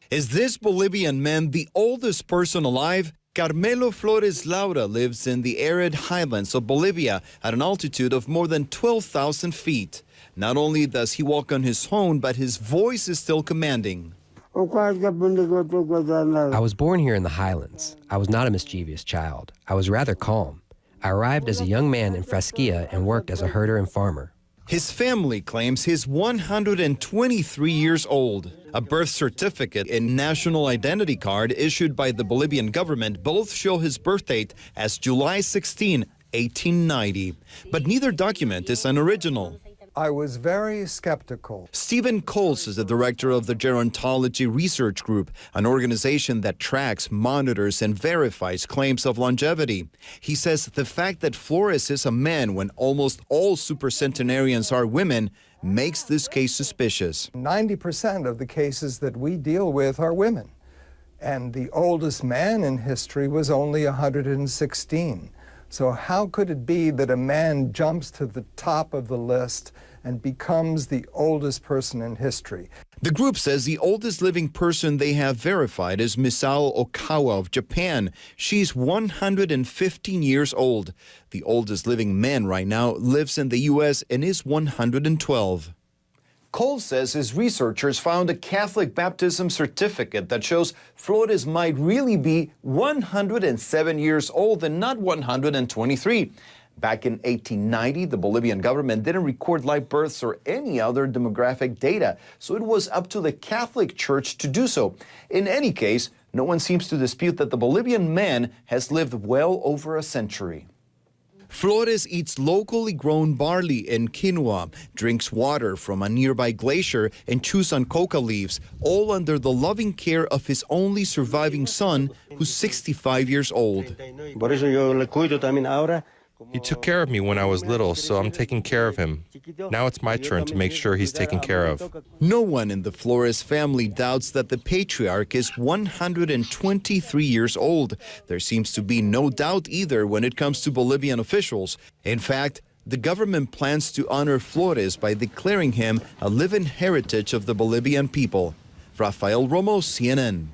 Is this Bolivian man the oldest person alive? Carmelo Flores Laura lives in the arid highlands of Bolivia at an altitude of more than 12,000 feet. Not only does he walk on his own, but his voice is still commanding. I was born here in the highlands. I was not a mischievous child. I was rather calm. I arrived as a young man in Fresquilla and worked as a herder and farmer. His family claims he's 123 years old. A birth certificate and national identity card issued by the Bolivian government both show his birth date as July 16, 1890. But neither document is an original. I was very skeptical. Stephen Coles is the director of the Gerontology Research Group, an organization that tracks, monitors, and verifies claims of longevity. He says the fact that Flores is a man when almost all supercentenarians are women makes this case suspicious. 90% of the cases that we deal with are women, and the oldest man in history was only 116. So how could it be that a man jumps to the top of the list and becomes the oldest person in history? The group says the oldest living person they have verified is Misao Okawa of Japan. She's 115 years old. The oldest living man right now lives in the U.S. and is 112. Cole says his researchers found a Catholic baptism certificate that shows Flores might really be 107 years old and not 123. Back in 1890, the Bolivian government didn't record live births or any other demographic data, so it was up to the Catholic Church to do so. In any case, no one seems to dispute that the Bolivian man has lived well over a century. Flores eats locally grown barley and quinoa, drinks water from a nearby glacier, and chews on coca leaves, all under the loving care of his only surviving son, who's 65 years old. He took care of me when I was little, so I'm taking care of him. Now it's my turn to make sure he's taken care of. No one in the Flores family doubts that the patriarch is 123 years old. There seems to be no doubt either when it comes to Bolivian officials. In fact, the government plans to honor Flores by declaring him a living heritage of the Bolivian people. Rafael Romo, CNN.